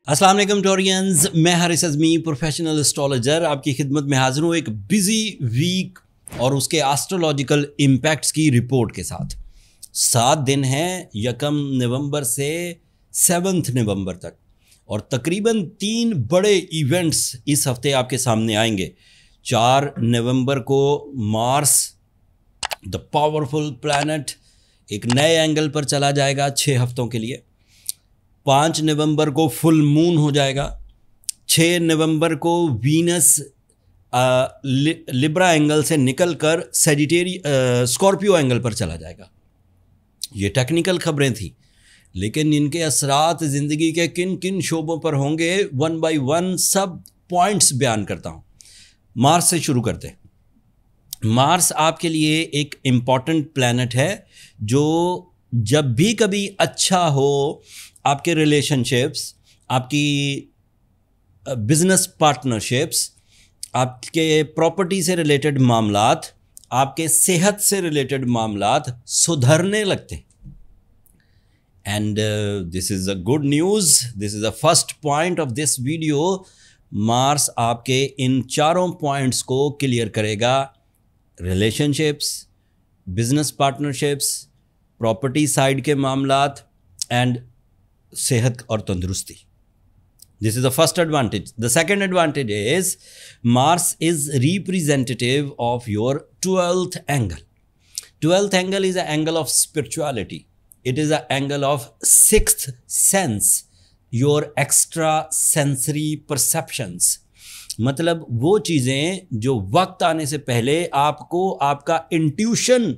अस्सलाम वालेकुम टोरियंस, मैं हारिस अज़मी प्रोफेशनल एस्ट्रोलॉजर आपकी खिदमत में हाजिर हूँ एक बिजी वीक और उसके एस्ट्रोलॉजिकल इम्पैक्ट्स की रिपोर्ट के साथ। 7 दिन हैं 1 नवंबर से 7 नवंबर तक और तकरीबन 3 बड़े इवेंट्स इस हफ्ते आपके सामने आएंगे। 4 नवंबर को मार्स द पावरफुल प्लैनेट एक नए एंगल पर चला जाएगा 6 हफ्तों के लिए। 5 नवंबर को फुल मून हो जाएगा। 6 नवंबर को वीनस लिब्रा एंगल से निकलकर स्कॉर्पियो एंगल पर चला जाएगा। ये टेक्निकल खबरें थी, लेकिन इनके असरात ज़िंदगी के किन किन शोबों पर होंगे 1 बाय 1 सब पॉइंट्स बयान करता हूँ। मार्स से शुरू करते हैं। मार्स आपके लिए एक इम्पॉर्टेंट प्लैनेट है जो जब भी कभी अच्छा हो आपके रिलेशनशिप्स, आपकी बिजनेस पार्टनरशिप्स, आपके प्रॉपर्टी से रिलेटेड मामलात, आपके सेहत से रिलेटेड मामलात सुधरने लगते हैं। And this is a good news, this is the first point of this video. Mars आपके इन चारों पॉइंट्स को क्लियर करेगा। Relationships, business partnerships, property side के मामलात एंड सेहत और तंदुरुस्ती। This is the first advantage. The second advantage is Mars is representative of your 12th angle. 12th angle is a angle of spirituality. It is a angle of 6th sense, your extra sensory perceptions. मतलब वो चीज़ें जो वक्त आने से पहले आपको आपका इंट्यूशन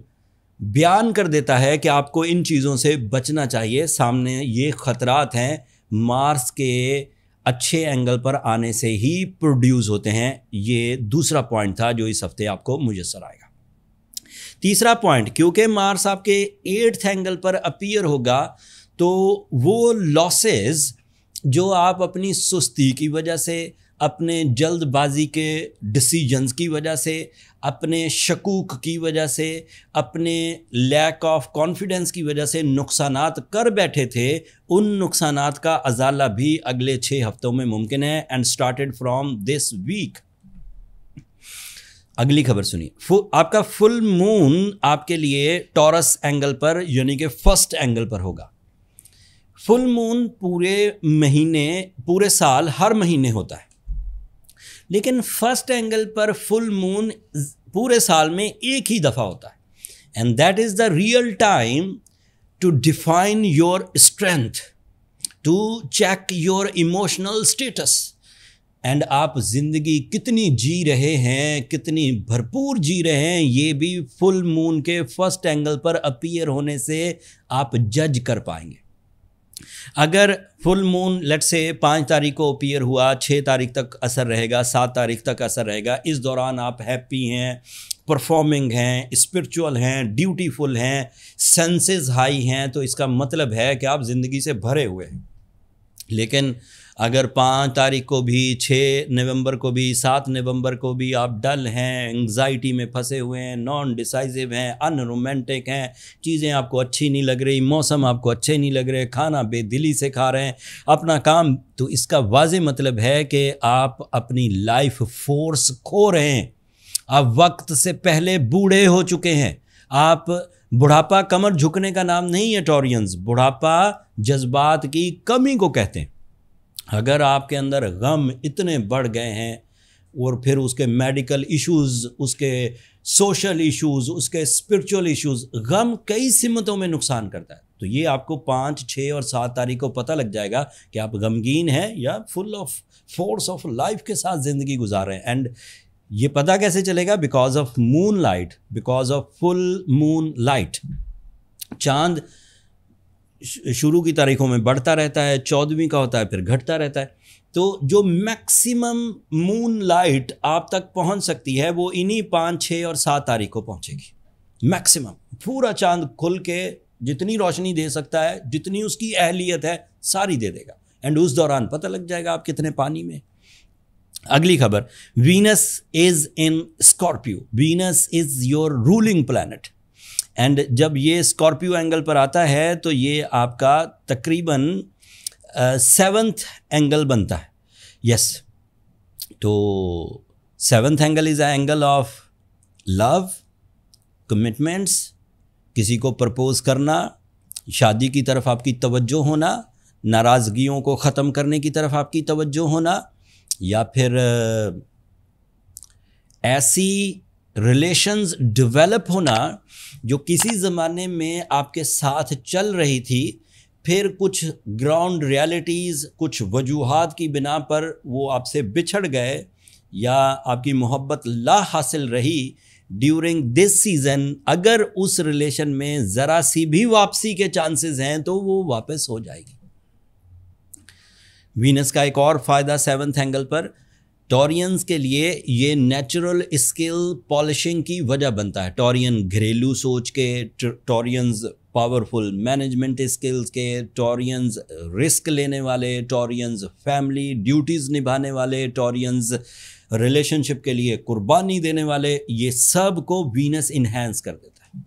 बयान कर देता है कि आपको इन चीज़ों से बचना चाहिए। सामने ये ख़तरात हैं, मार्स के अच्छे एंगल पर आने से ही प्रोड्यूस होते हैं। ये दूसरा पॉइंट था जो इस हफ्ते आपको मुयस्सर आएगा। तीसरा पॉइंट, क्योंकि मार्स आपके 8th एंगल पर अपीयर होगा तो वो लॉसेस जो आप अपनी सुस्ती की वजह से, अपने जल्दबाजी के डिसीजंस की वजह से, अपने शकूक की वजह से, अपने लैक ऑफ कॉन्फिडेंस की वजह से नुकसानात कर बैठे थे, उन नुकसानात का अजाला भी अगले 6 हफ्तों में मुमकिन है। And started from this week. अगली खबर सुनिए। आपका फुल मून आपके लिए टॉरस एंगल पर यानी कि 1st एंगल पर होगा। फुल मून पूरे साल हर महीने होता है, लेकिन 1st एंगल पर फुल मून पूरे साल में एक ही दफ़ा होता है। And that is the real time to define your strength, to check your emotional status. And आप ज़िंदगी कितनी जी रहे हैं, कितनी भरपूर जी रहे हैं, ये भी फुल मून के 1st एंगल पर अपीयर होने से आप जज कर पाएंगे। अगर फुल मून लेट से 5 तारीख को अपीयर हुआ, 6 तारीख तक असर रहेगा, 7 तारीख तक असर रहेगा, इस दौरान आप हैप्पी हैं, परफॉर्मिंग हैं, स्पिरिचुअल हैं, ड्यूटीफुल हैं, सेंसेस हाई हैं, तो इसका मतलब है कि आप ज़िंदगी से भरे हुए हैं। लेकिन अगर 5 तारीख को भी, 6 नवंबर को भी, 7 नवंबर को भी आप डल हैं, एंग्जाइटी में फंसे हुए हैं, नॉन डिसाइसिव हैं, अनरोमांटिक हैं, चीज़ें आपको अच्छी नहीं लग रही, मौसम आपको अच्छे नहीं लग रहे, खाना बेदिली से खा रहे हैं, अपना काम, तो इसका वाज़ेह मतलब है कि आप अपनी लाइफ फोर्स खो रहे हैं। आप वक्त से पहले बूढ़े हो चुके हैं। आप बुढ़ापा कमर झुकने का नाम नहीं है टॉरियंस। बुढ़ापा जज्बात की कमी को कहते हैं। अगर आपके अंदर गम इतने बढ़ गए हैं और फिर उसके मेडिकल इश्यूज़, उसके सोशल इश्यूज़, उसके स्पिरिचुअल इश्यूज़, गम कई सिमतों में नुकसान करता है। तो ये आपको 5, 6 और 7 तारीख को पता लग जाएगा कि आप गमगीन हैं या full of force of life के साथ ज़िंदगी गुजार रहे हैं। एंड ये पता कैसे चलेगा? Because of moon light, because of full moon light. चांद शुरू की तारीखों में बढ़ता रहता है, 14वीं का होता है, फिर घटता रहता है। तो जो मैक्सिमम मून लाइट आप तक पहुंच सकती है वो इन्हीं 5, 6 और 7 तारीख को पहुंचेगी। मैक्सिमम पूरा चांद खुल के जितनी रोशनी दे सकता है, जितनी उसकी अहलियत है, सारी दे देगा। एंड उस दौरान पता लग जाएगा आप कितने पानी में। अगली खबर, Venus is in Scorpio. Venus is your ruling planet. And जब ये स्कॉर्पियो एंगल पर आता है तो ये आपका तकरीबन 7th एंगल बनता है। यस, तो 7th angle is a angle of love, commitments, किसी को प्रपोज करना, शादी की तरफ आपकी तवज्जो होना, नाराज़गियों को ख़त्म करने की तरफ आपकी तवज्जो होना, या फिर ऐसी रिलेशंस डेवलप होना जो किसी ज़माने में आपके साथ चल रही थी, फिर कुछ ग्राउंड रियलिटीज़, कुछ वजूहात की बिना पर वो आपसे बिछड़ गए या आपकी मोहब्बत ला हासिल रही ड्यूरिंग दिस सीज़न। अगर उस रिलेशन में ज़रा सी भी वापसी के चांसेस हैं तो वो वापस हो जाएगी। वीनस का एक और फ़ायदा 7th एंगल पर टॉरियंस के लिए ये नेचुरल स्किल पॉलिशिंग की वजह बनता है। टॉरियन घरेलू सोच के, टॉरियंस पावरफुल मैनेजमेंट स्किल्स के, टॉरियंस रिस्क लेने वाले, टॉरियंस फैमिली ड्यूटीज़ निभाने वाले, टॉरियंस रिलेशनशिप के लिए कुर्बानी देने वाले, ये सब को वीनस इन्हेंस कर देता है।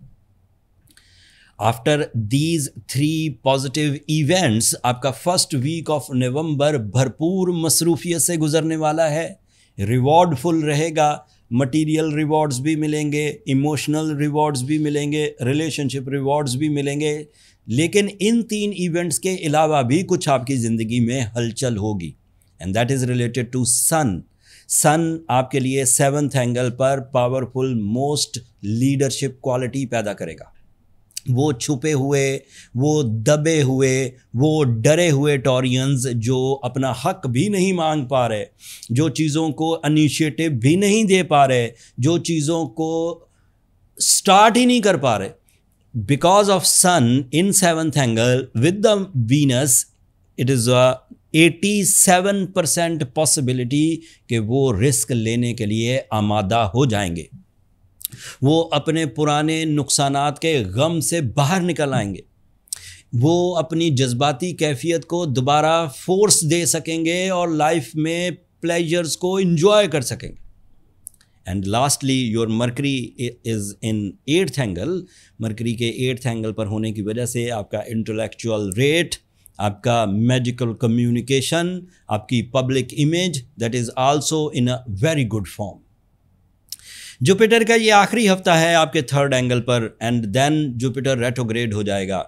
आफ्टर दीज 3 पॉजिटिव इवेंट्स आपका फर्स्ट वीक ऑफ नवंबर भरपूर मसरूफियत से गुजरने वाला है। रिवॉर्डफुल रहेगा, मटीरियल रिवॉर्ड्स भी मिलेंगे, इमोशनल रिवॉर्ड्स भी मिलेंगे, रिलेशनशिप रिवॉर्ड्स भी मिलेंगे। लेकिन इन 3 इवेंट्स के अलावा भी कुछ आपकी ज़िंदगी में हलचल होगी, and that is related to sun. Sun आपके लिए 7th एंगल पर पावरफुल मोस्ट लीडरशिप क्वालिटी पैदा करेगा। वो छुपे हुए, वो दबे हुए, वो डरे हुए टॉरियंस जो अपना हक भी नहीं मांग पा रहे, जो चीज़ों को इनिशिएटिव भी नहीं दे पा रहे, जो चीज़ों को स्टार्ट ही नहीं कर पा रहे, because of sun in 7th angle with the Venus, it is 87% possibility कि वो रिस्क लेने के लिए आमादा हो जाएंगे। वो अपने पुराने नुकसानात के गम से बाहर निकल आएंगे। वो अपनी जज्बाती कैफियत को दोबारा फोर्स दे सकेंगे और लाइफ में प्लेजर्स को एंजॉय कर सकेंगे। And lastly your mercury is in 8th angle. Mercury के 8th एंगल पर होने की वजह से आपका इंटेलेक्चुअल रेट, आपका मैजिकल कम्युनिकेशन, आपकी public image, that is also in a very good form. Jupiter का ये आखिरी हफ्ता है आपके 3rd एंगल पर, एंड देन जुपिटर रेट्रोग्रेड हो जाएगा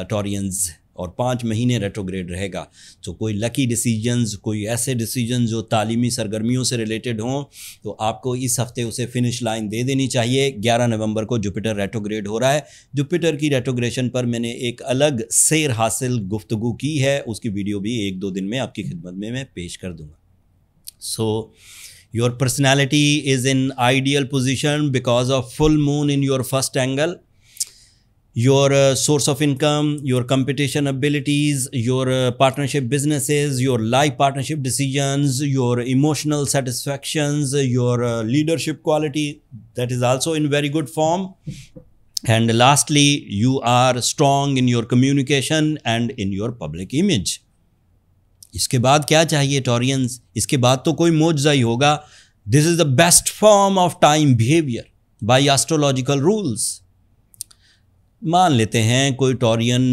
टॉरियंस, और 5 महीने रेट्रोग्रेड रहेगा। तो कोई लकी डिसीजंस, कोई ऐसे डिसीजंस जो तालीमी सरगर्मियों से रिलेटेड हों, तो आपको इस हफ्ते उसे फिनिश लाइन दे देनी चाहिए। 11 नवंबर को जुपिटर रेट्रोग्रेड हो रहा है। जुपिटर की रेट्रोग्रेशन पर मैंने एक अलग सेर हासिल गुफ्तगू की है, उसकी वीडियो भी 1-2 दिन में आपकी खिदमत में मैं पेश कर दूँगा। सो your personality is in ideal position because of full moon in your 1st angle. Your source of income, your competition abilities, your partnership businesses, your life partnership decisions, your emotional satisfactions, your leadership quality, that is also in very good form. And lastly, you are strong in your communication and in your public image. इसके बाद क्या चाहिए Taureans? इसके बाद तो कोई मौजज़ा ही होगा। This is the best form of time behaviour by astrological rules. मान लेते हैं कोई टॉरियन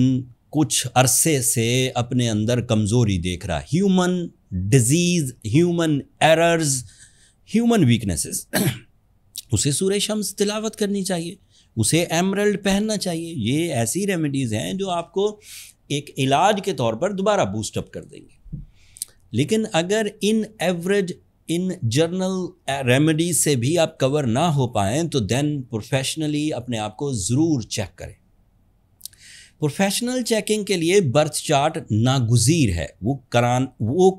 कुछ अरसे से अपने अंदर कमज़ोरी देख रहा है, human disease, human errors, human weaknesses, उसे सूरह शम्स तिलावत करनी चाहिए, उसे एमरल्ड पहनना चाहिए। ये ऐसी रेमेडीज़ हैं जो आपको एक इलाज के तौर पर दोबारा बूस्टअप कर देंगे। लेकिन अगर इन एवरेज, इन जर्नल रेमेडीज से भी आप कवर ना हो पाएँ तो देन प्रोफेशनली अपने आप को ज़रूर चेक करें। प्रोफेशनल चेकिंग के लिए बर्थ चार्ट नागुज़ीर है। वो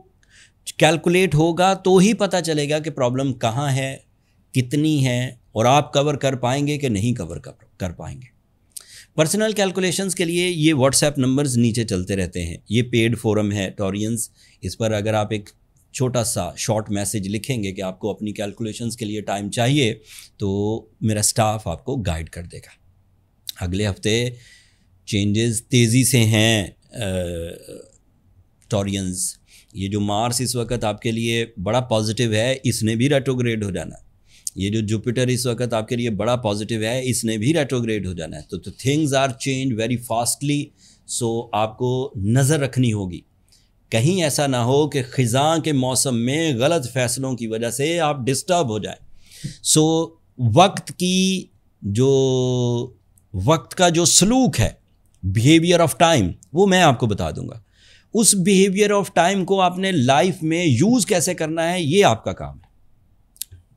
कैलकुलेट होगा तो ही पता चलेगा कि प्रॉब्लम कहाँ है, कितनी है, और आप कवर कर पाएंगे कि नहीं कवर कर पाएंगे। पर्सनल कैलकुलेशंस के लिए ये व्हाट्सएप नंबर्स नीचे चलते रहते हैं। ये पेड फोरम है टॉरियंस। इस पर अगर आप एक छोटा सा शॉर्ट मैसेज लिखेंगे कि आपको अपनी कैलकुलेशंस के लिए टाइम चाहिए, तो मेरा स्टाफ आपको गाइड कर देगा। अगले हफ्ते चेंजेस तेज़ी से हैं टॉरियंस। ये जो मार्स इस वक्त आपके लिए बड़ा पॉजिटिव है, इसने भी रेट्रोग्रेड हो जाना। ये जो जुपिटर इस वक्त आपके लिए बड़ा पॉजिटिव है, इसने भी रेट्रोग्रेड हो जाना है। तो things are change very fastly. So आपको नज़र रखनी होगी, कहीं ऐसा ना हो कि ख़िज़ां के मौसम में गलत फ़ैसलों की वजह से आप डिस्टर्ब हो जाए। सो वक्त का जो सलूक है, बिहेवियर ऑफ टाइम, वो मैं आपको बता दूंगा। उस बिहेवियर ऑफ टाइम को आपने लाइफ में यूज़ कैसे करना है, ये आपका काम है।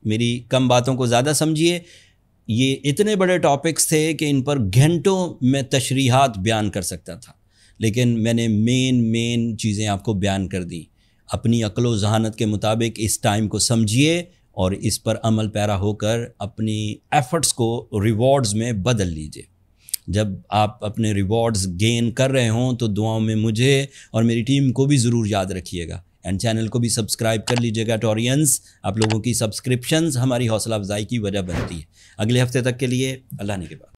मेरी कम बातों को ज़्यादा समझिए। ये इतने बड़े टॉपिक्स थे कि इन पर घंटों में तशरीहात बयान कर सकता था, लेकिन मैंने मेन चीज़ें आपको बयान कर दी। अपनी अक्ल व ज़हानत के मुताबिक इस टाइम को समझिए और इस पर अमल पैरा होकर अपनी एफ़र्ट्स को रिवॉर्ड्स में बदल लीजिए। जब आप अपने रिवॉर्ड्स गेन कर रहे हों तो दुआओं में मुझे और मेरी टीम को भी ज़रूर याद रखिएगा, एंड चैनल को भी सब्सक्राइब कर लीजिएगा। टॉरियंस, आप लोगों की सब्सक्रिप्शंस हमारी हौसला अफजाई की वजह बनती है। अगले हफ्ते तक के लिए अल्लाह ने के बाद।